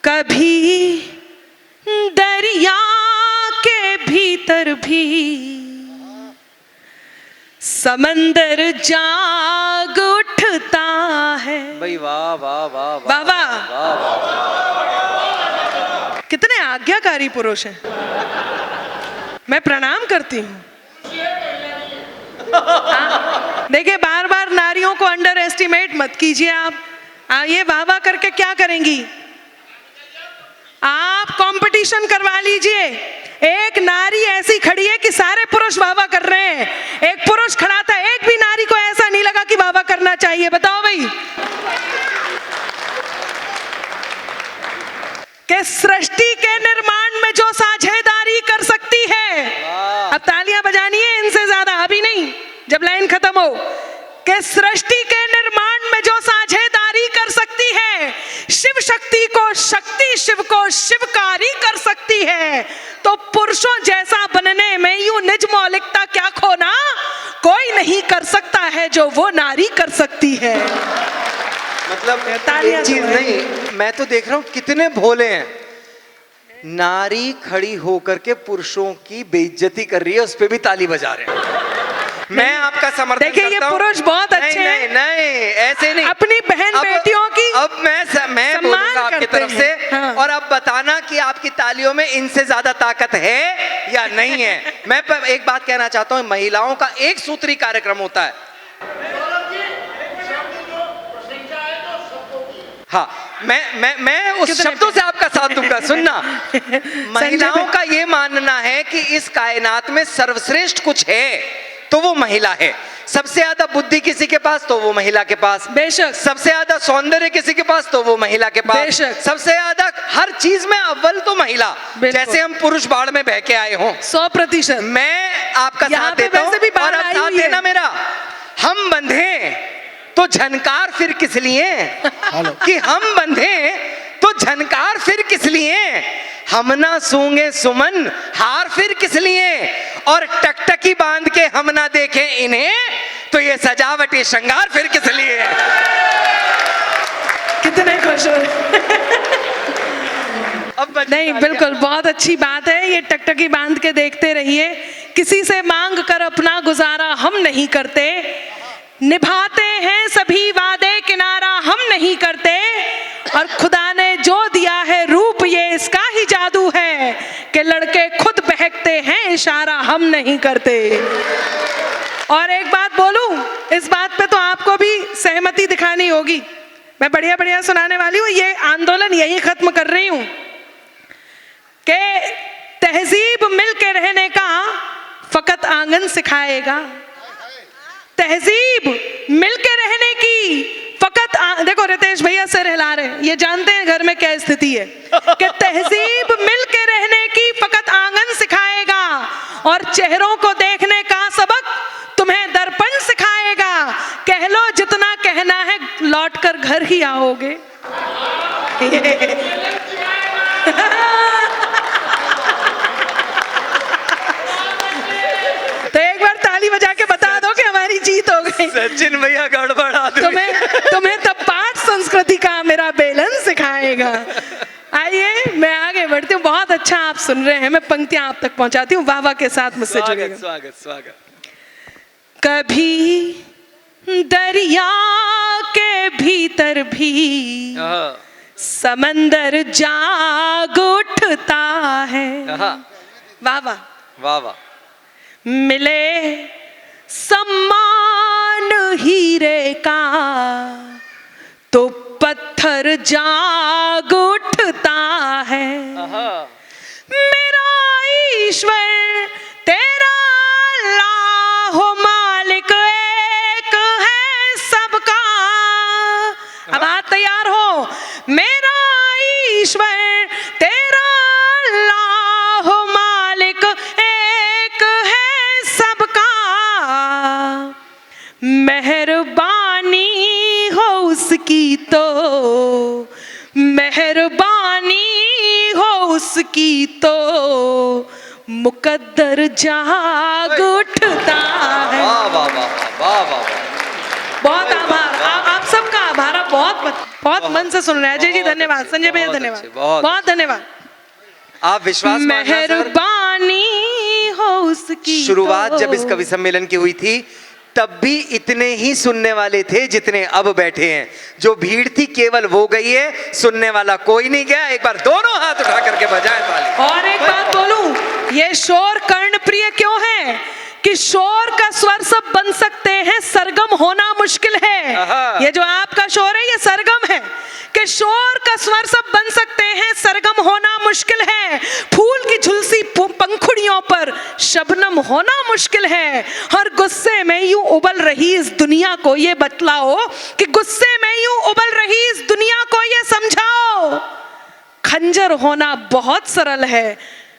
कभी दरिया के भीतर भी समंदर जाग उठता है। भाई वाह वाह वाह वाह वाह, कितने आज्ञाकारी पुरुष हैं। मैं प्रणाम करती हूँ। देखिए, बार बार नारियों को अंडर एस्टिमेट मत कीजिए आप। ये वाह वाह करके क्या करेंगी आप? कंपटीशन करवा लीजिए। एक नारी ऐसी खड़ी है कि सारे पुरुष वाह वाह कर रहे हैं। एक पुरुष खड़ा था, एक भी नारी को ऐसा नहीं लगा कि वाह वाह करना चाहिए। बताओ भाई, कि सृष्टि के निर्माण में जो साझेदारी कर सकती है, अब तालियां बजानी है इनसे ज्यादा अभी नहीं, जब लाइन खत्म हो, कि सृष्टि के निर्माण में जो साझेदारी कर सकती है, शिव शक्ति को शक्ति, शिव को शिवकारी कर सकती है, तो पुरुषों जैसा बनने में यूं निज मौलिकता क्या खोना कोई नहीं कर सकता है जो वो नारी कर सकती है। मतलब एक चीज नहीं, मैं तो देख रहा हूँ कितने भोले हैं। नारी खड़ी होकर के पुरुषों की बेइज्जती कर रही है, उस पे भी ताली बजा रहे हैं। मैं आपका समर्थन देखिए, ये पुरुष बहुत अच्छे हैं। नहीं, ऐसे नहीं। अपनी बहन बेटियों की अब मैं बोलूंगा आपकी तरफ से। हाँ। और अब बताना कि आपकी तालियों में इनसे ज्यादा ताकत है या नहीं है। मैं एक बात कहना चाहता हूँ, महिलाओं का एक सूत्री कार्यक्रम होता है। हाँ, मैं उस शब्दों से आपका साथ दूंगा। सुनना, महिलाओं का ये मानना है कि इस कायनात में सर्वश्रेष्ठ कुछ है तो वो महिला है। सबसे ज्यादा बुद्धि किसी के पास तो वो महिला के पास, बेशक। सबसे ज्यादा सौंदर्य किसी के पास तो वो महिला के पास, बेशक। सबसे ज्यादा हर चीज में अव्वल तो महिला। जैसे हम पुरुष बाढ़ में बह के आए हों 100%। मैं आपका साथ देता हूं और आप साथ देना मेरा। हम बंधे तो झनकार फिर किस लिए कि हम बंधे तो झनकार फिर किस लिए, हम ना सूंगे सुमन हार फिर किस लिए, और टकटकी बांध के हम ना देखें इन्हें तो ये सजावटी श्रृंगार फिर किस लिए। कितने खुश हो। अब नहीं, बिल्कुल बहुत अच्छी बात है। ये टकटकी बांध के देखते रहिए। किसी से मांग कर अपना गुजारा हम नहीं करते, निभाते हैं सभी वादे किनारा हम नहीं करते, और खुदा ने जो दिया है रूप ये इसका ही जादू है कि लड़के खुद बहकते हैं इशारा हम नहीं करते। और एक बात बोलूं, इस बात पे तो आपको भी सहमति दिखानी होगी। मैं बढ़िया बढ़िया सुनाने वाली हूँ। ये आंदोलन यही खत्म कर रही हूँ कि तहजीब मिल के रहने का फकत आंगन सिखाएगा। तहजीब मिलके रहने की फकत देखो, रितेश भैया सिर हिला रहे हैं, ये जानते हैं घर में क्या स्थिति है, कि तहजीब मिलके रहने की फकत आंगन सिखाएगा, और चेहरों को देखने का सबक तुम्हें दर्पण सिखाएगा। कह लो जितना कहना है, लौट कर घर ही आओगे। तो एक बार ताली बजा के बता दो कि हमारी जीत हो गई। सचिन भैया गड़बड़ा तुम्हें तब पाठ संस्कृति का मेरा बेलन सिखाएगा। आइए, मैं आगे बढ़ती हूँ। बहुत अच्छा आप सुन रहे हैं, मैं पंक्तियां आप तक पहुंचाती हूँ। वाह वाह के साथ मुझसे जुड़िएगा। स्वागत स्वागत। कभी दरिया के भीतर भी समंदर जाग उठता है। वाह वाह वाह वाह। मिले सम्मान हीरे का तो पत्थर जाग उठता है। मेरा ईश्वर तेरा अल्लाह मालिक एक है सबका। अब आप तैयार हो? मेरा ईश्वर तेरा अल्लाह मालिक एक है सबका, मेहरबानी हो उसकी तो, मेहरबानी हो उसकी तो मुकद्दर जाग उठता है। वाह वाह वाह वाह वाह। बहुत आभार, आप सबका आभार, बहुत बहुत मन से सुन रहे हैं। अजय जी धन्यवाद, संजय भैया धन्यवाद, बहुत धन्यवाद। आप विश्वास मानना सर, मेहरबानी हो उसकी। शुरुआत तो जब इस कवि सम्मेलन की हुई थी तब भी इतने ही सुनने वाले थे जितने अब बैठे हैं। जो भीड़ थी केवल वो गई है, सुनने वाला कोई नहीं गया। एक बार दोनों हाथ उठा करके बजाएं ताली। और एक बात बोलूं, ये शोर कर्णप्रिय क्यों है कि शोर का स्वर सब बन सकते हैं, सरगम होना मुश्किल है। ये जो आपका शोर है ये सरगम है कि शोर का स्वर सब बन सकते हैं, सरगम होना मुश्किल है। फूल की झुलसी पंखुड़ियों पर शबनम होना मुश्किल है। हर गुस्से में यूं उबल रही इस दुनिया को ये बतलाओ कि गुस्से में यूं उबल रही इस दुनिया को ये समझाओ। खंजर होना बहुत सरल है,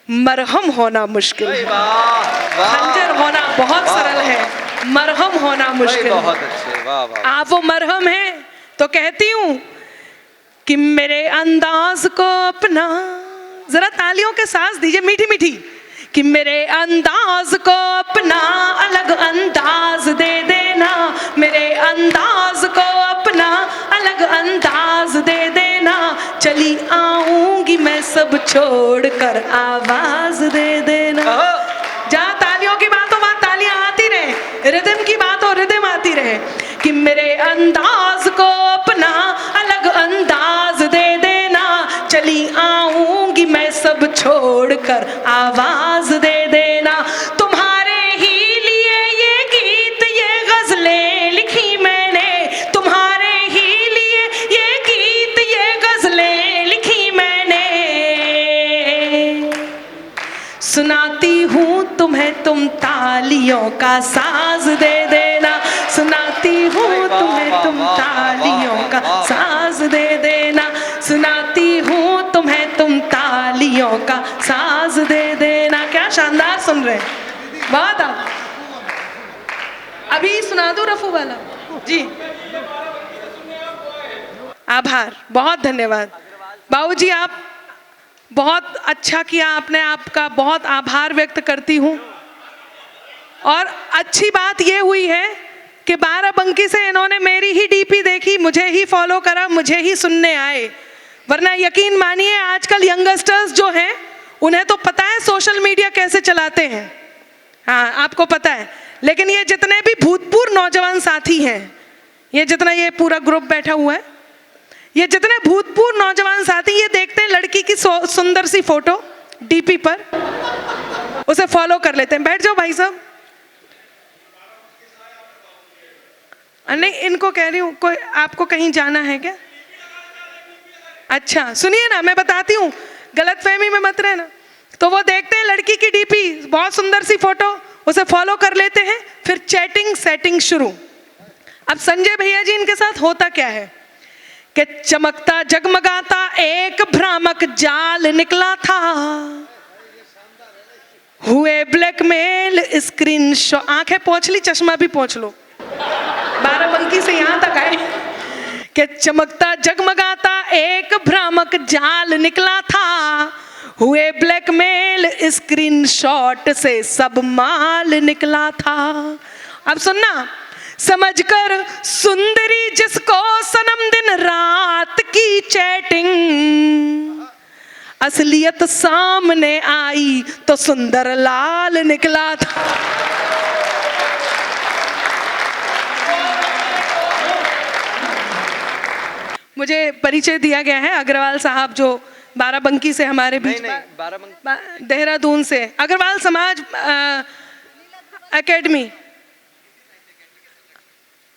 मरहम होना मुश्किल है। खंजर होना बहुत सरल है, मरहम होना मुश्किल है। बहुत अच्छे, वाह वाह। आप वो मरहम हैं तो कहती हूं कि मेरे अंदाज को अपना, जरा तालियों के साथ दीजिए मीठी मीठी, कि मेरे अंदाज को अपना अलग अंदाज दे देना, मेरे अंदाज को अपना अलग अंदाज दे देना। चली आऊंगी मैं सब छोड़कर आवाज दे देना। जहाँ तालियों की बात हो वहाँ तालियां आती रहे, रिदम की बात हो रिदम आती रहे। कि मेरे अंदाज को अपना अलग अंदाज दे देना, चली आऊंगी मैं सब छोड़कर आवाज दे देना। तुम्हारे ही लिए ये गीत ये गजलें लिखी मैंने, तुम्हारे ही लिए ये गीत ये गजलें लिखी मैंने। सुनाती हूँ तुम्हें तुम तालियों का साज दे देना, सुनाती हूँ तुम्हें तुम तालियों का साज दे देना, सुनाती हूँ तुम्हें तुम तालियों का साज दे देना। क्या शानदार सुन रहे हैं, बहुत आप अभी सुना दो रफू वाला जी। आभार, बहुत धन्यवाद बाबूजी, आप बहुत अच्छा किया आपने, आपका बहुत आभार व्यक्त करती हूँ। और अच्छी बात ये हुई है कि बाराबंकी से इन्होंने मेरी ही डीपी देखी, मुझे ही फॉलो करा, मुझे ही सुनने आए। वरना यकीन मानिए आजकल यंगस्टर्स जो हैं उन्हें तो पता है सोशल मीडिया कैसे चलाते हैं, हाँ आपको पता है। लेकिन ये जितने भी भूतपूर्व नौजवान साथी हैं, ये जितना ये पूरा ग्रुप बैठा हुआ है, ये जितने भूतपूर्व नौजवान साथी ये देखते हैं लड़की की सुंदर सी फोटो डीपी पर, उसे फॉलो कर लेते हैं। बैठ जाओ भाई साहब। नहीं इनको कह रही हूँ, कोई आपको कहीं जाना है क्या? अच्छा सुनिए ना, मैं बताती हूँ, गलतफहमी में मत रहना। तो वो देखते हैं लड़की की डीपी, बहुत सुंदर सी फोटो, उसे फॉलो कर लेते हैं, फिर चैटिंग सेटिंग शुरू। अब संजय भैया जी इनके साथ होता क्या है कि चमकता जगमगाता एक भ्रामक जाल निकला था, हुए ब्लैकमेल स्क्रीन शॉट। आंखें पोंछ ली, चश्मा भी पोंछ लो, बाराबंकी से यहां तक आए कि चमकता जगमगाता एक भ्रामक जाल निकला था, हुए ब्लैकमेल स्क्रीन शॉट से सब माल निकला था। अब सुनना, समझकर सुंदरी जिसको सनम दिन रात की चैटिंग, असलियत सामने आई तो सुंदर लाल निकला था। मुझे परिचय दिया गया है अग्रवाल साहब जो बाराबंकी से हमारे बीच, देहरादून से अग्रवाल समाज एकेडमी।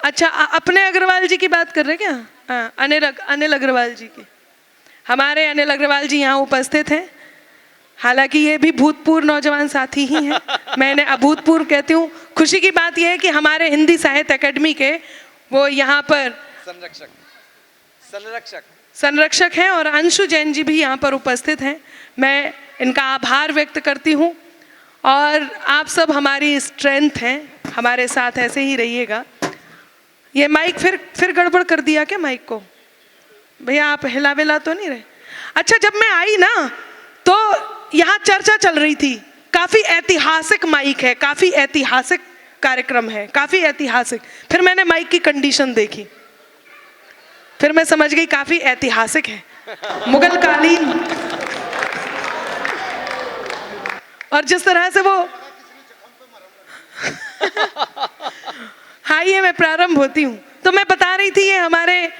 अच्छा अपने अग्रवाल जी की बात कर रहे क्या? हाँ, अनिल अग्रवाल जी की। हमारे अनिल अग्रवाल जी यहाँ उपस्थित हैं, हालांकि ये भी भूतपूर्व नौजवान साथी ही हैं। मैंने अभूतपूर्व कहती हूँ। खुशी की बात यह है कि हमारे हिंदी साहित्य एकेडमी के वो यहाँ पर संरक्षक हैं और अंशु जैन जी भी यहाँ पर उपस्थित हैं। मैं इनका आभार व्यक्त करती हूँ और आप सब हमारी स्ट्रेंथ हैं, हमारे साथ ऐसे ही रहिएगा। ये माइक फिर गड़बड़ कर दिया क्या माइक को? भैया आप हिला विला तो नहीं रहे? अच्छा जब मैं आई ना तो यहाँ चर्चा चल रही थी, काफ़ी ऐतिहासिक माइक है, काफ़ी ऐतिहासिक कार्यक्रम है, काफ़ी ऐतिहासिक। फिर मैंने माइक की कंडीशन देखी, फिर मैं समझ गई काफी ऐतिहासिक है, मुगल कालीन। और जिस तरह से वो आइए मैं प्रारंभ होती हूँ। तो मैं बता रही थी ये हमारे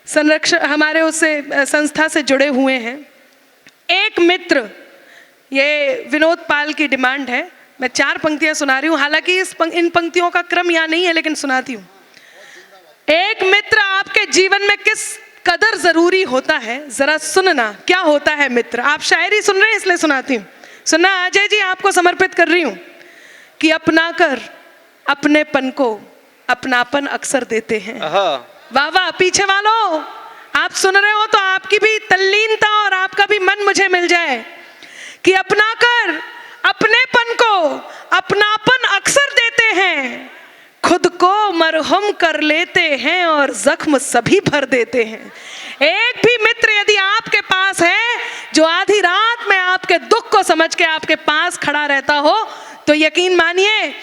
संरक्षण, हमारे उससे संस्था से जुड़े हुए हैं। एक मित्र, ये विनोद पाल की डिमांड है, मैं 4 पंक्तियां सुना रही हूँ, हालांकि इन पंक्तियों का क्रम यहाँ नहीं है, लेकिन सुनाती हूँ। एक मित्र आपके जीवन में किस कदर जरूरी होता है, जरा सुनना क्या होता है मित्र। आप शायरी सुन रहे हैं इसलिए सुनाती हूँ, सुनना। अजय जी आपको समर्पित कर रही हूँ कि अपना कर अपनेपन को अपनापन अक्सर देते हैं। वाह वाह, पीछे वालों आप सुन रहे हो तो आपकी भी तल्लीनता और आपका भी मन मुझे मिल जाए कि अपना कर अपनेपन को अपनापन अक्सर देते हैं, खुद को मरहम कर लेते हैं और जख्म सभी भर देते हैं। एक भी मित्र यदि आपके पास है जो आधी रात में आपके दुख को समझ के आपके पास खड़ा रहता हो, तो यकीन मानिए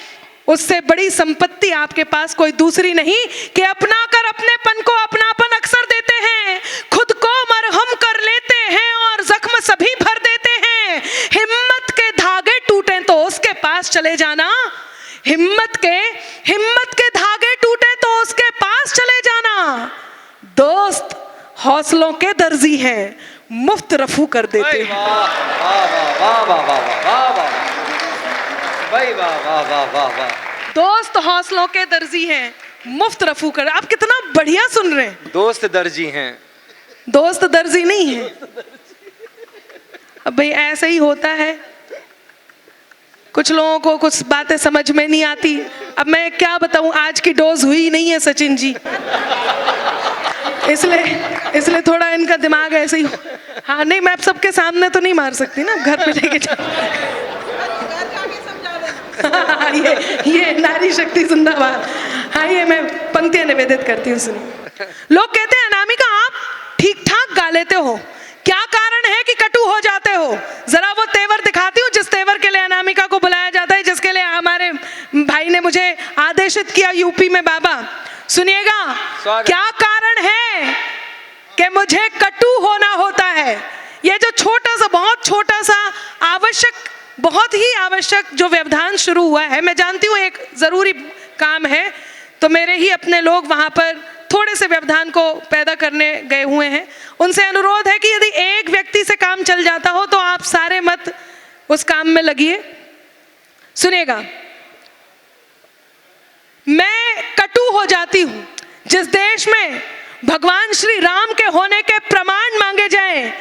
उससे बड़ी संपत्ति आपके पास कोई दूसरी नहीं कि अपना कर अपनेपन को अपनापन अक्सर देते हैं, खुद को मरहम कर लेते हैं और जख्म सभी भर देते हैं। हिम्मत के धागे टूटे तो उसके पास चले जाना, हिम्मत के धागे टूटे तो उसके पास चले जाना। दोस्त हौसलों के दर्जी हैं, मुफ्त रफू कर देते हैं। दोस्त हौसलों के दर्जी हैं, मुफ्त रफू कर। आप कितना बढ़िया सुन रहे हैं। दोस्त दर्जी हैं, दोस्त दर्जी नहीं है। अब भाई ऐसे ही होता है, कुछ लोगों को कुछ बातें समझ में नहीं आती। अब मैं क्या बताऊं, आज की डोज हुई नहीं है सचिन जी, इसलिए थोड़ा इनका दिमाग ऐसे ही। हाँ नहीं, मैं अब सबके सामने तो नहीं मार सकती ना, घर पे लेके जा। ये नारी शक्ति जिंदाबाद। हाँ ये मैं पंक्तियां निवेदित करती हूँ, सुनिए। लोग कहते हैं अनामिका आप ठीक ठाक गा लेते हो, क्या कारण है कि कटु हो जाते हो। जरा वो तेवर दिखाती हूँ जिस तेवर के लिए अनामिका को बुलाया जाता है, जिसके लिए हमारे भाई ने मुझे आदेशित किया यूपी में। बाबा सुनिएगा, क्या कारण है कि मुझे कटु होना होता है। ये जो छोटा सा, बहुत छोटा सा आवश्यक, बहुत ही आवश्यक जो व्यवधान शुरू हुआ है, मैं जानती हूँ एक जरूरी काम है, तो मेरे ही अपने लोग वहां पर थोड़े से व्यवधान को पैदा करने गए हुए हैं। उनसे अनुरोध है कि यदि एक व्यक्ति से काम चल जाता हो तो आप सारे मत उस काम में लगिए। सुनिएगा, मैं कटु हो जाती हूं जिस देश में भगवान श्री राम के होने के प्रमाण मांगे जाएं,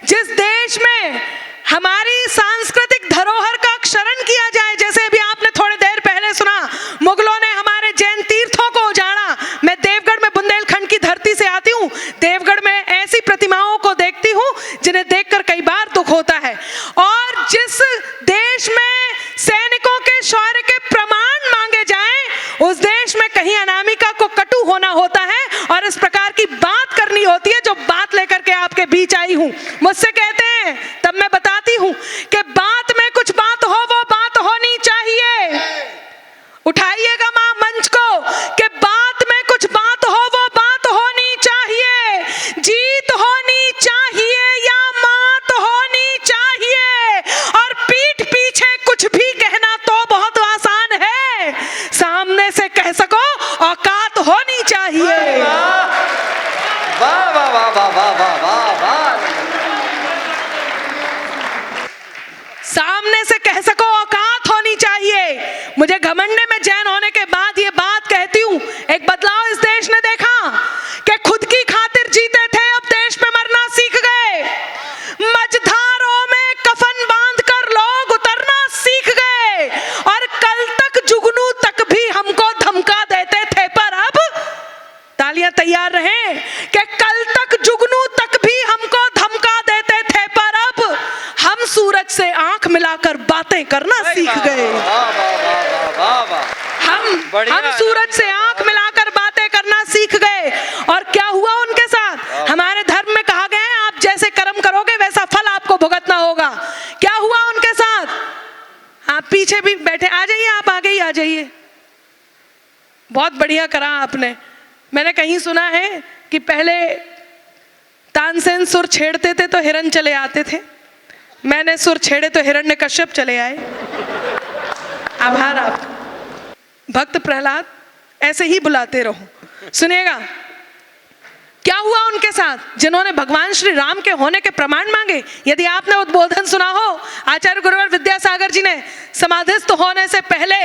जिस देश में हमारी सांस्कृतिक धरोहर का क्षरण किया जाए। जैसे अभी आपने थोड़ी देर पहले सुना, मुगलों ने हमारे जैन तीर्थों को उजाड़ा। मैं देवगढ़ में बुंदेलखंड की धरती से आती हूँ, देवगढ़ में ऐसी प्रतिमाओं को देखती हूँ जिन्हें देखकर कई बार दुख होता है। और जिस देश में सैनिकों के शौर्य के प्रमाण मांगे जाएं, उस देश में कहीं अनामिका को कटु होना होता है और इस प्रकार की बात करनी होती है जो बात लेकर के आपके बीच आई हूं। मुझसे कहते हैं, तब मैं बताती हूं कि बात में कुछ बात हो, वो बात होनी चाहिए। उठाइएगा मां मंच को कि बात में कुछ बात हो, वो बात होनी चाहिए। जीत होनी चाहिए या मात होनी चाहिए। और पीठ पीछे कुछ भी कहना तो बहुत आसान है, सामने से कह सको औकात होनी चाहिए। वाह वाह वाह वाह वाह वाह वाह वाह। सामने से कह सको औकात होनी चाहिए। मुझे घमंडे में जैन होने के बाद ये बात कहती हूँ, एक बदलाव इस देश ने देखा कि खुद की खातिर जीते थे, अब देश में मरना सीख गए। मझधारों में कफन बांधकर लोग उतरना सीख गए। और कल तक जुगनू तक भी हमको धमका देते थे, पर अब तालियां तैयार रहें कि कल तक जुगनू तक भी हमको धमका देते थे, पर अब हम सूरज से आंख मिलाकर बातें करना सीख गए। हम सूरज से आंख मिलाकर बातें करना सीख गए। और क्या हुआ उनके साथ? हमारे धर्म में कहा गया है, आप जैसे कर्म करोगे वैसा फल आपको भुगतना होगा। क्या हुआ उनके साथ? आप पीछे भी बैठे, आ जाइए, आप आगे ही आ जाइए। बहुत बढ़िया करा आपने, मैंने कहीं सुना है कि पहले तानसेन सुर छेड़ते थे तो हिरण चले आते थे, मैंने सुर छेड़े तो हिरण्यकश्यप चले आए। आभार आप भक्त प्रहलाद, ऐसे ही बुलाते रहो। सुनिएगा क्या हुआ उनके साथ जिन्होंने भगवान श्री राम के होने के प्रमाण मांगे। यदि आपने उद्बोधन सुना हो, आचार्य गुरुवर विद्यासागर जी ने समाधिस्थ होने से पहले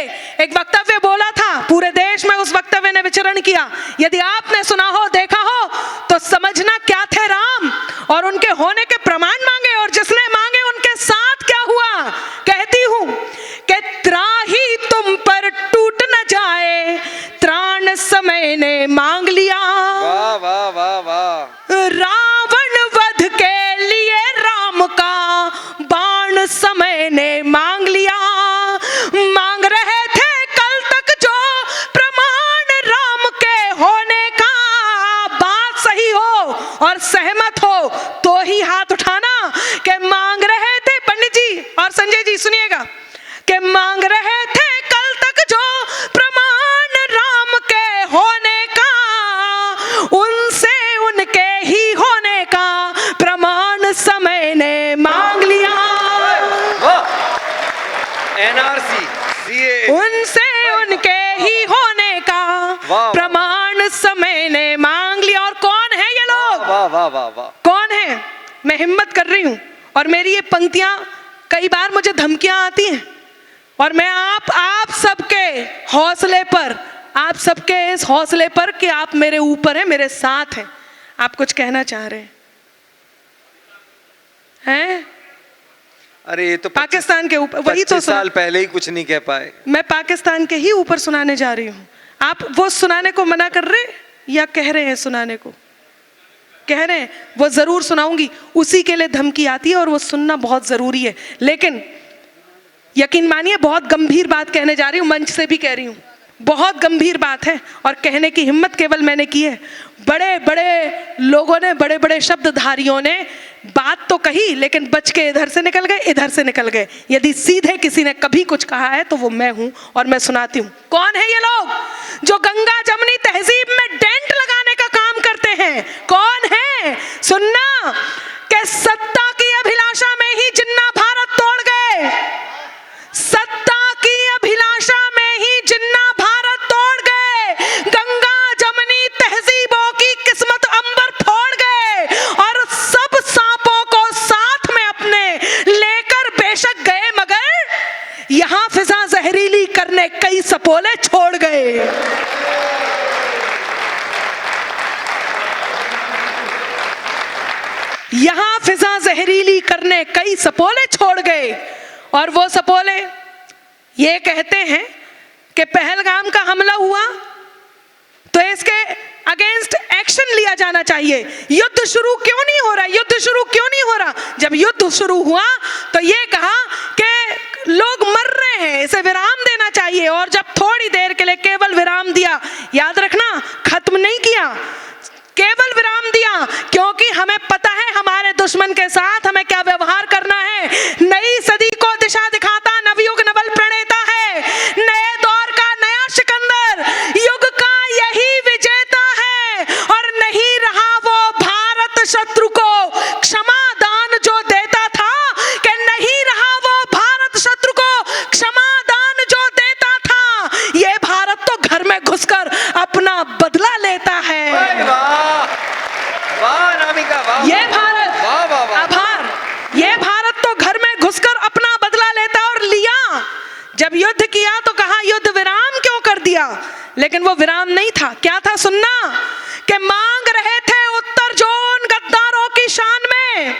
एक वक्तव्य बोला था, पूरे देश में उस वक्तव्य ने विचरण किया। यदि आपने सुना हो, देखा हो, तो समझना क्या थे राम और उनके होने के प्रमाण मांगे, और जिसने मांगे उनके साथ क्या हुआ। कहती हूं कि त्राही तुम पर टूट न जाए, त्राण समय ने मांग लिया। वाह वाह वाह वाह। रावण वध के लिए राम का बाण समय ने मांग लिया। मांग रहे थे कल तक जो प्रमाण राम के होने का, बात सही हो और सहमत हो तो ही हाथ उठाना। कि मांग रहे थे पंडित जी और संजय जी सुनिएगा, कि मांग रहे थे कल तक जो प्रमाण राम के होने का, उनसे उनके ही होने का प्रमाण समय ने मांग लिया। एनआरसी, सीए, उनसे उनके ही होने का प्रमाण समय ने मांग लिया। और कौन है ये लोग? वाह वाह वाह वाह। कौन है? मैं हिम्मत कर रही हूं और मेरी ये पंक्तियां, कई बार मुझे धमकियां आती हैं और मैं आप सबके हौसले पर, आप सबके इस हौसले पर कि आप मेरे ऊपर हैं, मेरे साथ हैं, आप कुछ कहना चाह रहे हैं? अरे ये तो पाकिस्तान के ऊपर, वही तो साल पहले ही कुछ नहीं कह पाए। मैं पाकिस्तान के ही ऊपर सुनाने जा रही हूँ। आप वो सुनाने को मना कर रहे हैं या कह रहे हैं सुनाने को? कह रहे हैं। वो जरूर सुनाऊंगी, उसी के लिए धमकी आती है और वो सुनना बहुत जरूरी है। लेकिन यकीन मानिए बहुत गंभीर बात कहने जा रही हूँ, मंच से भी कह रही हूँ, बहुत गंभीर बात है और कहने की हिम्मत केवल मैंने की है। बड़े बड़े लोगों ने, बड़े बड़े शब्दधारियों ने बात तो कही, लेकिन बच के इधर से निकल गए, इधर से निकल गए। यदि सीधे किसी ने कभी कुछ कहा है तो वो मैं हूं और मैं सुनाती हूं। कौन है ये लोग जो गंगा जमनी तहजीब में डेंट लगाने का काम करते हैं? कौन है? सुनना, कि सत्ता की अभिलाषा में ही जिन्ना भारत तोड़ गए, सत्ता की अभिलाषा में ही जिन्ना भारत तोड़ गए, गंगा जमनी तहजीबों की किस्मत अंबर फोड़ गए और सब सांपों को साथ में अपने लेकर बेशक गए, मगर यहां फिजा जहरीली करने कई सपोले छोड़ गए। यहां फिजा जहरीली करने कई सपोले छोड़ गए। और वो सपोले ये कहते हैं कि पहलगाम का हमला हुआ तो इसके अगेंस्ट एक्शन लिया जाना चाहिए। युद्ध शुरू क्यों नहीं हो रहा? युद्ध शुरू क्यों नहीं हो रहा? जब युद्ध शुरू हुआ तो ये कहा कि लोग मर रहे हैं, इसे विराम देना चाहिए। और जब थोड़ी देर के लिए केवल विराम दिया, याद रखना खत्म नहीं किया, केवल विराम दिया, क्योंकि हमें पता है हमारे दुश्मन के साथ हमें क्या व्यवहार करना है। नई सदी को दिशा दिखाता नवयुग नवल प्रणेता है, नए दौर का नया सिकंदर, युग का यही विजेता है। और नहीं रहा वो भारत शत्रु को क्षमा दान जो देता था, कि नहीं रहा वो भारत शत्रु को क्षमा दान जो देता था। ये भारत तो घर में घुसकर अपना बदला लेता है। वाह नामिका, वाह। ये भारत, वाह वाह वाह, आभार। ये भारत तो घर में घुसकर अपना बदला लेता और लिया। जब युद्ध किया तो कहा युद्ध विराम क्यों कर दिया, लेकिन वो विराम नहीं था। क्या था? सुनना, कि मांग रहे थे उत्तर जो उन गद्दारों की शान में,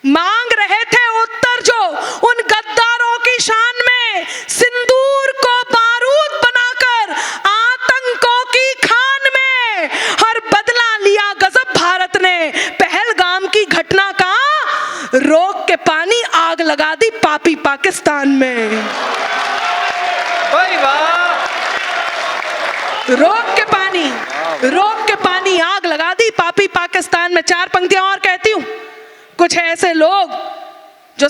मांग रहे थे उत्तर जो उन गद्दारों की शान में, सिंदूर को बारूद बनाकर आतंकों की खान में। हर बदला लिया गजब भारत ने, पहलगाम की घटना का रोक के पानी आग लगा दी पापी पाकिस्तान में। रोक के पानी आग लगा दी पापी पाकिस्तान में। चार पंक्तियां और कहती हूं। कुछ ऐसे लोग जो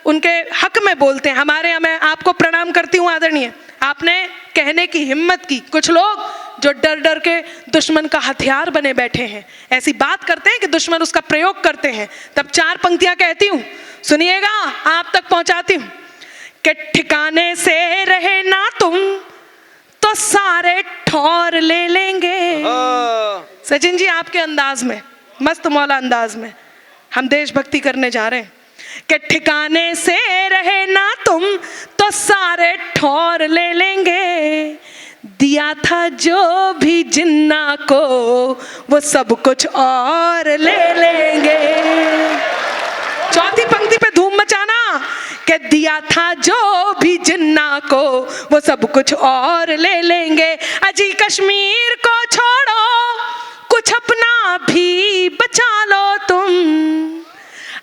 उनके हक में बोलते हैं, हमारे यहाँ, मैं आपको प्रणाम करती हूं आदरणीय, आपने कहने की हिम्मत की। कुछ लोग जो डर डर के दुश्मन का हथियार बने बैठे हैं, ऐसी बात करते हैं कि दुश्मन उसका प्रयोग करते हैं। तब 4 पंक्तियां कहती हूं, सुनिएगा, आप तक पहुंचाती हूं कि ठिकाने से रहे ना तुम तो सारे ठौर ले लेंगे। सचिन जी आपके अंदाज में, मस्त मौला अंदाज में हम देशभक्ति करने जा रहे हैं कि ठिकाने से रहे ना तुम तो सारे ठौर ले लेंगे। दिया था जो भी जिन्ना को वो सब कुछ और ले लेंगे। चौथी पंक्ति पे धूम मचाना कि दिया था जो भी जिन्ना को वो सब कुछ और ले लेंगे। अजी कश्मीर को छोड़ो, कुछ अपना भी बचा लो तुम।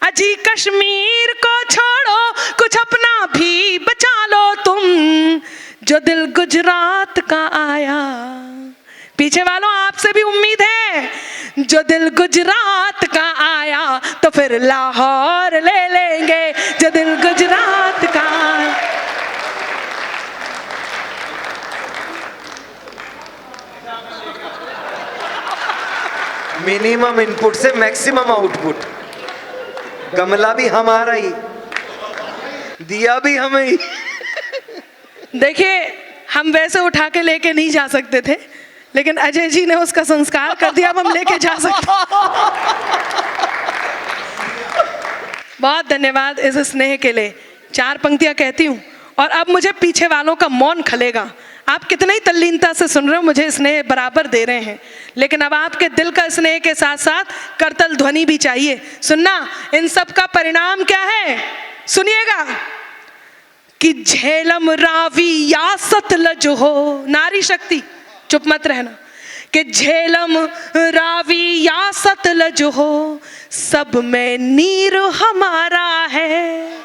अजी कश्मीर को छोड़ो, कुछ अपना भी बचा लो तुम। जो दिल गुजरात का आया, पीछे वालों आपसे भी उम्मीद है, जो दिल गुजरात का आया तो फिर लाहौर ले लेंगे। जो दिल गुजरात का आया। मिनिमम इनपुट से मैक्सिमम आउटपुट। गमला भी हमारा ही, दिया भी हमें ही। देखिए, हम वैसे उठा के लेके नहीं जा सकते थे, लेकिन अजय जी ने उसका संस्कार कर दिया, अब हम लेके जा सकते। बहुत धन्यवाद इस स्नेह के लिए। 4 पंक्तियां कहती हूँ और अब मुझे पीछे वालों का मौन खलेगा। आप कितनी तल्लीनता से सुन रहे हो, मुझे स्नेह बराबर दे रहे हैं, लेकिन अब आपके दिल का स्नेह के साथ साथ करतल ध्वनि भी चाहिए। सुनना, इन सब का परिणाम क्या है, सुनिएगा कि झेलम रावी या सतलज हो। नारी शक्ति, चुप मत रहना, कि झेलम रावी या सतलज हो, सब में नीर हमारा है।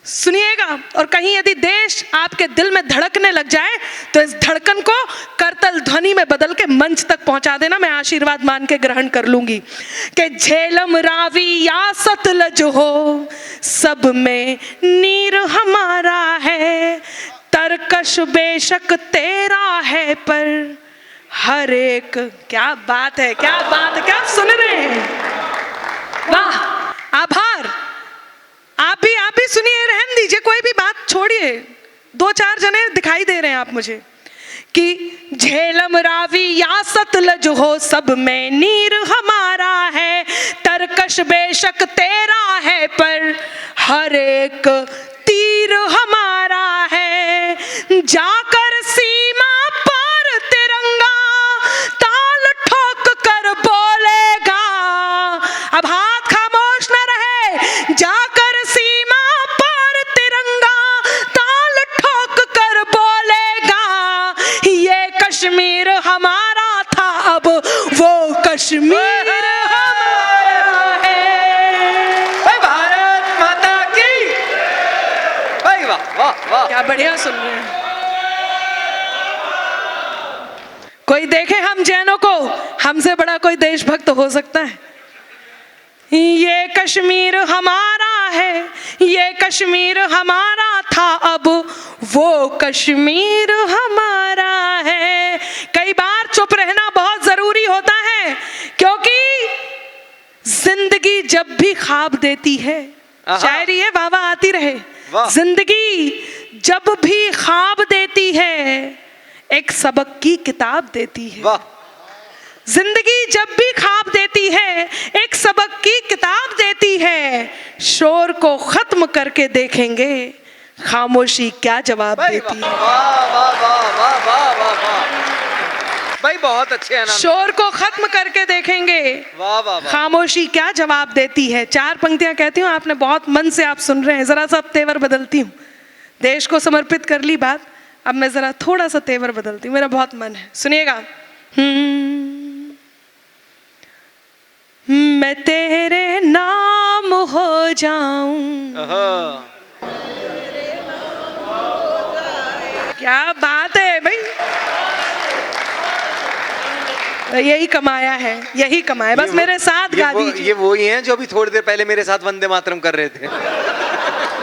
सुनिएगा, और कहीं यदि देश आपके दिल में धड़कने लग जाए तो इस धड़कन को करतल ध्वनि में बदल के मंच तक पहुंचा देना, मैं आशीर्वाद मान के ग्रहण कर लूंगी। कि झेलम रावी या सतलज हो, सब में नीर हमारा है। तरकश बेशक तेरा है पर हर एक, क्या बात है, क्या बात है, क्या सुन रहे हैं, वाह, आभार। आप भी सुनिए, रहन दीजिए, कोई भी बात छोड़िए, 2-4 जने दिखाई दे रहे हैं आप मुझे। कि झेलम रावी या सतलज हो, सब में नीर हमारा है। तरकश बेशक तेरा है पर हर एक तीर हमारा है। जाकर सीमा पर तिरंगा ताल ठोक कर बोलेगा। अब हाथ खामोश न रहे। जाकर सीमा पर तिरंगा ताल ठोक कर बोलेगा। ये कश्मीर हमारा था, अब वो कश्मीर हमारा है। भारत माता की। भाई वाह वाह वाह, क्या बढ़िया सुन रहे हैं। कोई देखे हम जैनों को, हमसे बड़ा कोई देशभक्त हो सकता है। ये कश्मीर हमारा है, ये कश्मीर हमारा था, अब वो कश्मीर हमारा है। कई बार चुप रहना बहुत जरूरी होता है, क्योंकि जिंदगी जब भी ख्वाब देती है, शायरी है, वाह वाह आती रहे। जिंदगी जब भी ख्वाब देती है, एक सबक की किताब देती है। वाह। जिंदगी जब भी ख्वाब देती है, एक सबक की किताब देती है। शोर को खत्म करके देखेंगे, खामोशी क्या जवाब देती है। वाह वाह वाह वाह वाह वाह वाह, भाई बहुत अच्छे हैं। शोर को खत्म करके देखेंगे, वाह वाह, खामोशी क्या जवाब देती है। 4 पंक्तियां कहती हूँ, आपने बहुत मन से आप सुन रहे हैं। जरा सा तेवर बदलती हूँ, देश को समर्पित कर ली बात, अब मैं जरा थोड़ा सा तेवर बदलती हूँ, मेरा बहुत मन है, सुनिएगा। मैं तेरे नाम हो जाऊं। क्या बात है भाई, यही कमाया है, यही कमाया, बस मेरे साथ गा दीजिए। ये वही हैं जो अभी थोड़ी देर पहले मेरे साथ वंदे मातरम कर रहे थे।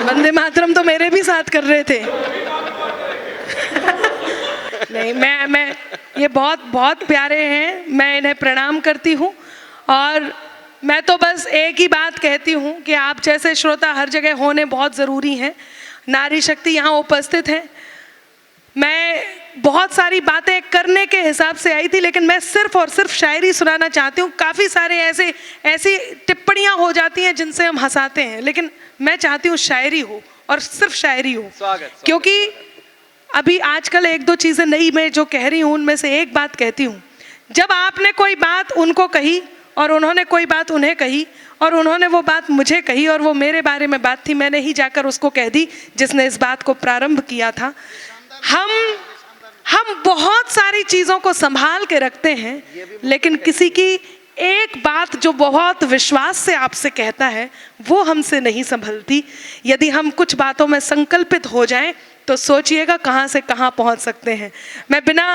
वंदे मातरम तो मेरे भी साथ कर रहे थे। नहीं, मैं ये बहुत बहुत प्यारे हैं, मैं इन्हें प्रणाम करती हूँ। और मैं तो बस एक ही बात कहती हूँ कि आप जैसे श्रोता हर जगह होने बहुत ज़रूरी हैं। नारी शक्ति यहाँ उपस्थित है। मैं बहुत सारी बातें करने के हिसाब से आई थी, लेकिन मैं सिर्फ और सिर्फ शायरी सुनाना चाहती हूँ। काफ़ी सारे ऐसी टिप्पणियाँ हो जाती हैं जिनसे हम हंसाते हैं, लेकिन मैं चाहती हूँ शायरी हो और सिर्फ शायरी हो। स्वागत। क्योंकि अभी आजकल एक दो चीज़ें नई मैं जो कह रही हूँ उनमें से एक बात कहती हूँ। जब आपने कोई बात उनको कही और उन्होंने कोई बात उन्हें कही और उन्होंने वो बात मुझे कही और वो मेरे बारे में बात थी, मैंने ही जाकर उसको कह दी जिसने इस बात को प्रारंभ किया था। हम बहुत सारी चीज़ों को संभाल के रखते हैं, लेकिन किसी की एक बात जो बहुत विश्वास से आपसे कहता है वो हमसे नहीं संभलती। यदि हम कुछ बातों में संकल्पित हो जाएं तो सोचिएगा कहाँ से कहाँ पहुँच सकते हैं। मैं बिना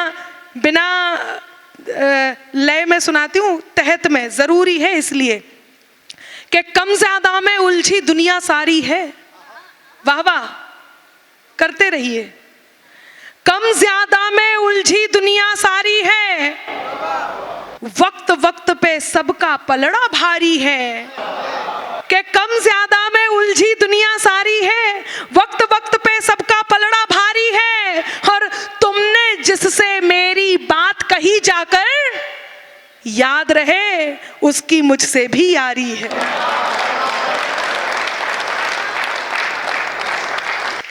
लय में सुनाती हूँ, तहत में, ज़रूरी है इसलिए कि कम ज़्यादा में उलझी दुनिया सारी है। वाह वाह करते रहिए। कम ज्यादा में उलझी दुनिया सारी है, वक्त वक्त पे सबका पलड़ा भारी है। कि कम ज्यादा में उलझी दुनिया सारी है, वक्त वक्त पे सबका पलड़ा भारी है। और तुमने जिससे मेरी बात कही जाकर, याद रहे उसकी मुझसे भी यारी है।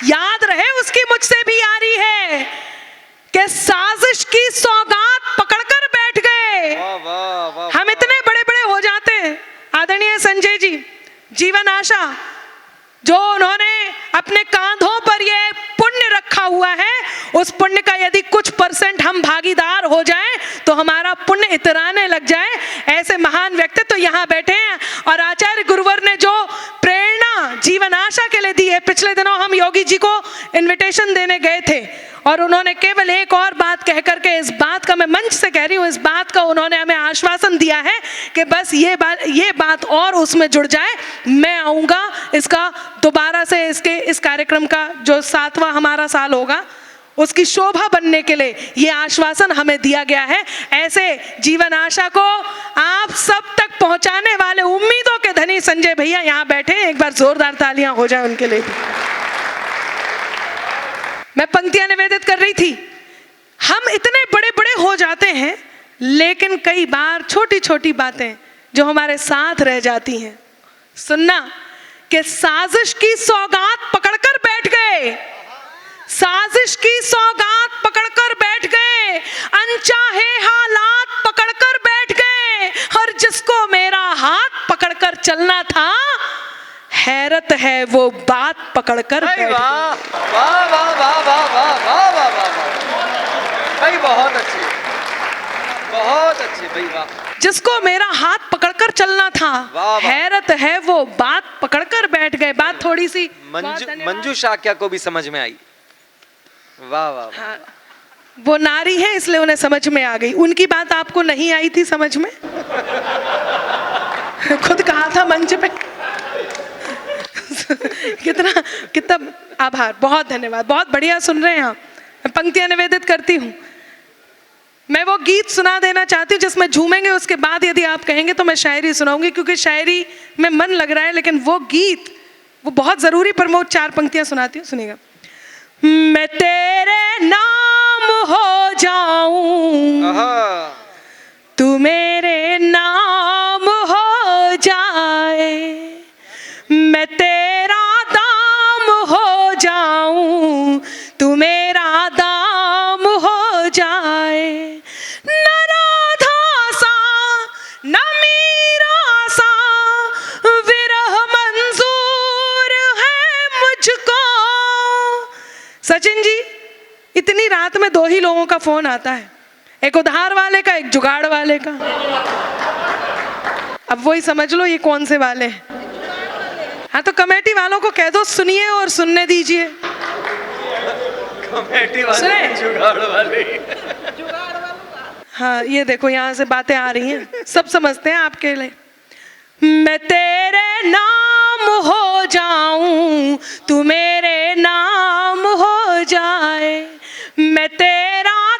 याद रहे उसकी मुझसे भी यारी है। कि साजिश की सौगात पकड़कर बैठ गए। हम इतने बड़े बड़े हो जाते हैं। आदरणीय संजय जी, जीवन आशा, जो उन्होंने अपने कांधों पर ये पुण्य रखा हुआ है, उस पुण्य का यदि कुछ % हम भागीदार हो जाएं तो हमारा पुण्य इतराने लग जाए। ऐसे महान व्यक्ति तो यहाँ बैठे हैं। और आचार्य गुरुवर ने जो प्रेरणा जीवन आशा के लिए दी है, पिछले दिनों हम योगी जी को इनविटेशन देने गए थे और उन्होंने केवल एक और बात कह करके, इस बात का मैं मंच से कह रही हूँ, इस बात का उन्होंने हमें आश्वासन दिया है कि बस ये बात और उसमें जुड़ जाए, मैं आऊँगा इसका दोबारा से, इस कार्यक्रम का जो 7वां हमारा साल होगा उसकी शोभा बनने के लिए ये आश्वासन हमें दिया गया है। ऐसे जीवन आशा को आप सब तक पहुंचाने वाले उम्मीदों के धनी संजय भैया यहाँ बैठे हैं। एक बार जोरदार तालियां हो जाए उनके लिए। मैं पंक्तियां निवेदित कर रही थी। हम इतने बड़े बड़े हो जाते हैं, लेकिन कई बार छोटी छोटी बातें जो हमारे साथ रह जाती हैं। सुनना कि साजिश की सौगात पकड़कर बैठ गए, साजिश की सौगात पकड़कर बैठ गए, अनचाहे हालात पकड़कर बैठ गए। और जिसको मेरा हाथ पकड़कर चलना था, हैरत है वो बात पकड़कर बैठ गए। वाह वाह वाह वाह वाह वाह वाह वाह वाह भाई, बहुत अच्छी, बहुत अच्छी भाई, वाह। जिसको मेरा हाथ पकड़कर चलना था, हैरत है वो बात पकड़कर बैठ गए। बात थोड़ी सी मंजू शाक्या को भी समझ में आई। वाह वाह। हाँ, वो नारी है इसलिए उन्हें समझ में आ गई। उनकी बात आपको नहीं आई थी समझ में? खुद कहा था मंच पे। कितना आभार, बहुत धन्यवाद, बहुत बढ़िया सुन रहे हैं आप। मैं पंक्तियां निवेदित करती हूँ। मैं वो गीत सुना देना चाहती हूँ जिसमें झूमेंगे, उसके बाद यदि आप कहेंगे तो मैं शायरी सुनाऊंगी, क्योंकि शायरी में मन लग रहा है, लेकिन वो गीत वो बहुत ज़रूरी। पर मैं 4 पंक्तियां सुनाती हूँ, सुनिएगा। मैं तेरे नाम हो जाऊं, तू मेरे नाम हो जाए, मैं तेरा दाम हो जाऊं, तू मेरा दाम हो जाए। न राधा सा न मीरा सा विरह मंजूर है मुझको। सचिन जी, इतनी रात में 2 ही लोगों का फोन आता है, एक उधार वाले का, एक जुगाड़ वाले का। अब वही समझ लो ये कौन से वाले हैं। हाँ, तो कमेटी वालों को कह दो सुनिए और सुनने दीजिए। कमेटी वाले, जुगाड़ वाले। हाँ, ये देखो यहाँ से बातें आ रही हैं, सब समझते हैं आपके लिए। मैं तेरे नाम हो जाऊं, तू मेरे नाम हो जाए, मैं तेरा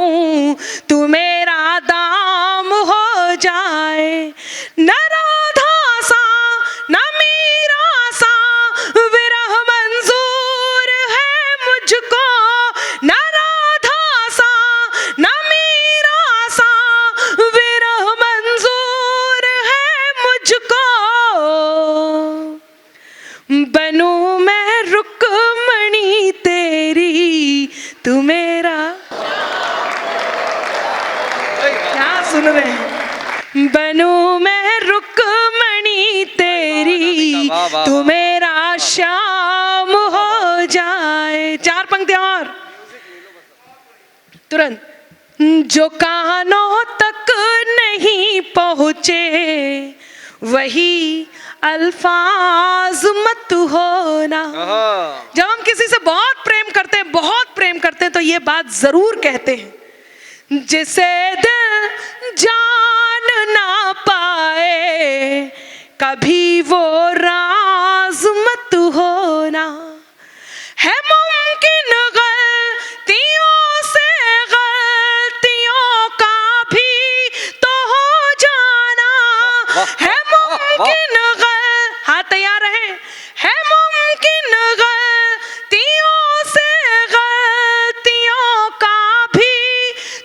जाऊं, तू मेरा दाम हो जाए। न राधा सा न मीरा सा विरह मंजूर है मुझको, न राधा सा न मीरा सा विरह मंजूर है मुझको। बनूं मैं रुक्मणी तेरी, तू मेरा, क्या सुन रहे हैं? बनूं मैं रुक्मणी तेरी, तू मेरा श्याम हो जाए। 4 पंक्तियां और तुरंत। जो कानों तक नहीं पहुंचे वही अल्फाज मत होना। जब हम किसी से बहुत प्रेम करते हैं तो ये बात जरूर कहते हैं, जिसे दिल जान ना पाए कभी वो राज मत होना। है मुमकिन गलतियों से गलतियों का भी तो हो जाना, है मुमकिन हाँ तैयार रहे, है मुमकिन गलतियों से गलतियों का भी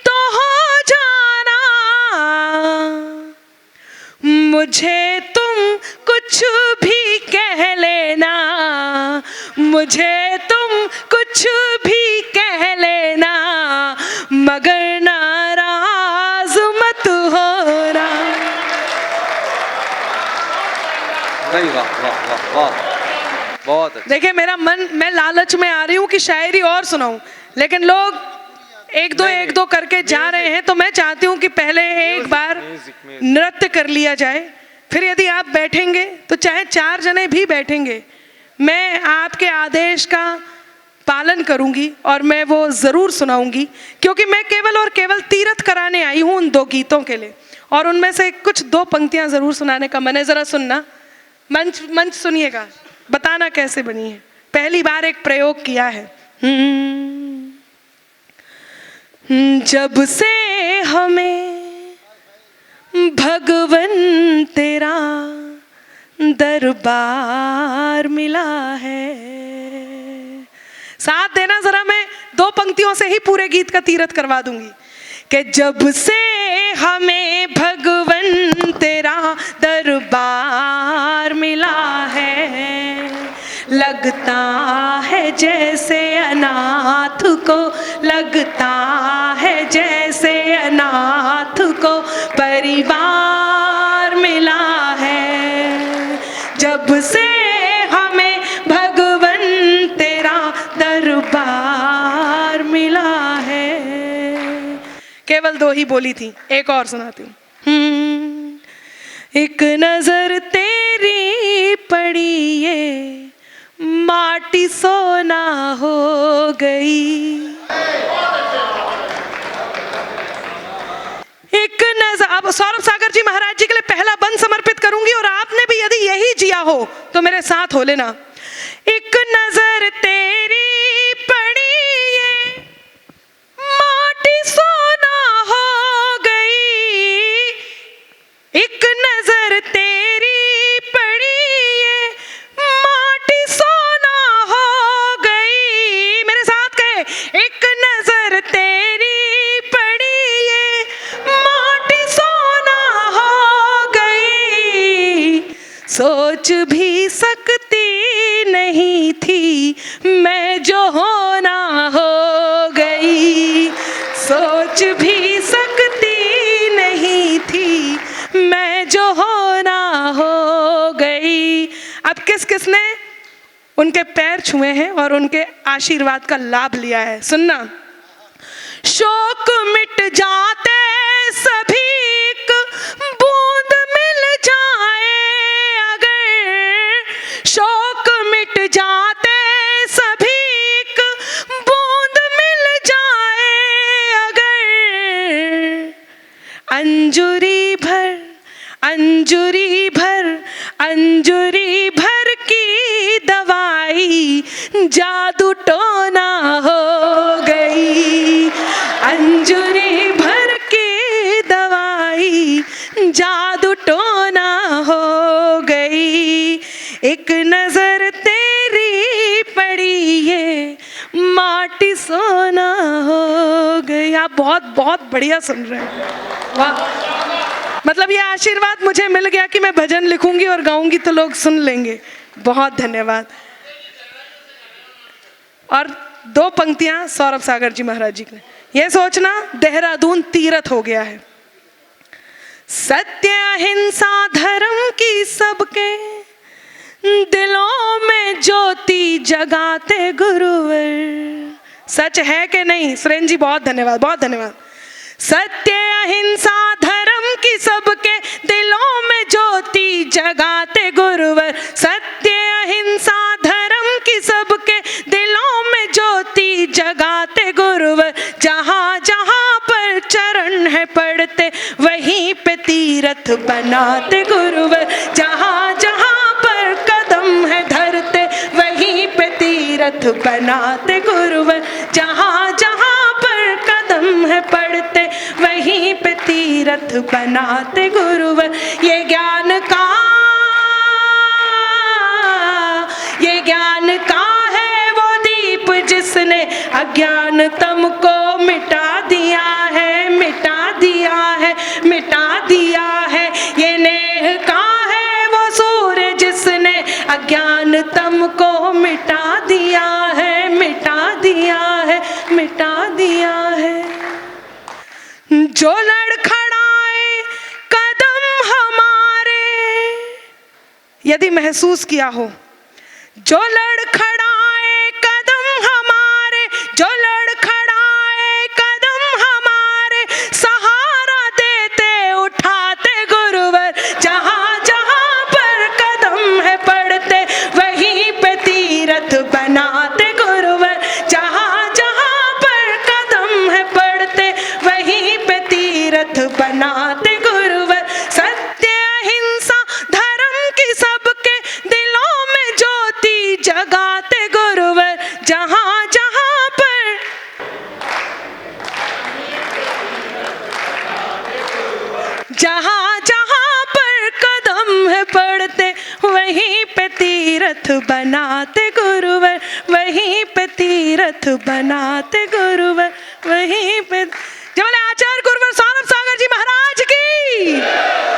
तो हो जाना। मुझे तुम कुछ भी कह लेना, मुझे तुम कुछ भी कह लेना, मगर नाराज मत होना। वाह वाह वाह वाह, बहुत अच्छा। देखिए मेरा मन, मैं लालच में आ रही हूँ कि शायरी और सुनाऊं, लेकिन लोग एक दो करके जा रहे हैं, तो मैं चाहती हूँ कि पहले एक बार नृत्य कर लिया जाए, फिर यदि आप बैठेंगे तो चाहे 4 जने भी बैठेंगे, मैं आपके आदेश का पालन करूंगी और मैं वो जरूर सुनाऊंगी, क्योंकि मैं केवल और केवल तीरथ कराने आई हूँ उन 2 गीतों के लिए, और उनमें से कुछ 2 पंक्तियां जरूर सुनाने का मन है। जरा सुनना, मंच सुनिएगा, बताना कैसे बनी है। पहली बार एक प्रयोग किया है। जब से हमें भगवन तेरा दरबार मिला है, साथ देना जरा, मैं 2 पंक्तियों से ही पूरे गीत का तीरथ करवा दूंगी कि जब से हमें भगवन तेरा दरबार मिला है, लगता है जैसे अनाथ को, लगता है जैसे अनाथ को परिवार मिला है। जब से हमें भगवन तेरा दरबार मिला है। केवल 2 ही बोली थी, एक और सुनाती हूँ। एक नजर तेरी पड़ी ये माटी सोना हो गई, एक नजर। अब सौरभ सागर जी महाराज जी के लिए पहला बंद समर्पित करूंगी, और आपने भी यदि यही जिया हो तो मेरे साथ हो लेना। एक नजर तेरी पड़ी ये माटी सोना हो गई, एक नजर तेरी पड़ी ये माटी सोना हो गई। मेरे साथ कहे, एक नजर तेरी पड़ी ये माटी सोना हो गई। सोच भी सकती नहीं थी मैं जो होना हो गई, सोच भी सकती नहीं थी मैं जो होना हो गई। अब किस किसने उनके पैर छुए हैं और उनके आशीर्वाद का लाभ लिया है, सुनना। शोक मिट जाते सभी बूंद मिल जाए अगर, शोक मिट जाते सभी बूंद मिल जाए अगर, अंजुरी भर अंजुरी भर अंजुरी भर की दवाई जादू टोना हो गई, मंजूरी भर के दवाई जादू टोना हो गई, एक नजर तेरी पड़ी ये माटी सोना हो गई। आप बहुत बहुत बढ़िया सुन रहे हैं, वाह। मतलब ये आशीर्वाद मुझे मिल गया कि मैं भजन लिखूंगी और गाऊंगी तो लोग सुन लेंगे। बहुत धन्यवाद। और 2 पंक्तियां सौरभ सागर जी महाराज जी ने, ये सोचना देहरादून तीर्थ हो गया है। सत्य अहिंसा धर्म की सबके दिलों में ज्योति जगाते गुरुवर। सच है कि नहीं सुरेंद्र जी? बहुत धन्यवाद, बहुत धन्यवाद। सत्य अहिंसा धर्म की सबके दिलों में ज्योति जगाते गुरुवर, सत्य अहिंसा धर्म की सबके दिलों में ज्योति जगाते गुरुवर। जहाँ जहाँ पर चरण है पड़ते वहीं पे तीर्थ बनाते गुरुवर, जहाँ जहाँ पर कदम है धरते वहीं पे तीर्थ बनाते गुरुवर, जहाँ जहाँ पर कदम है पड़ते वहीं पे तीर्थ बनाते गुरुवर। ये ज्ञान का है वो दीप जिसने अज्ञानतम को मिटा दिया है, मिटा दिया है, मिटा दिया है। ये नेह का है वो सूर्य जिसने अज्ञानतम को मिटा दिया है, मिटा दिया है, मिटा दिया है। जो लड़खड़ाए कदम हमारे, यदि महसूस किया हो, जो लड़खड़ाए कदम हमारे, जो लड़खड़ाए कदम हमारे, सहारा देते उठाते गुरुवर, जहाँ जहाँ पर कदम है पड़ते वहीं पे तीर्थ बनाते गुरुवर, जहाँ जहाँ पर कदम है पड़ते वहीं पे तीर्थ बनाते गुरुवर। सत्य अहिंसा धर्म की सबके दिलों में ज्योति जगाते गुरुवर, जहाँ जहाँ पर जहाँ जहाँ पर कदम है पड़ते वहीं पे तीर्थ बनाते गुरुवर, वहीं पे तीर्थ बनाते गुरुवर, वहीं पे। जय आचार्य गुरुवर सौरभ सागर जी महाराज की।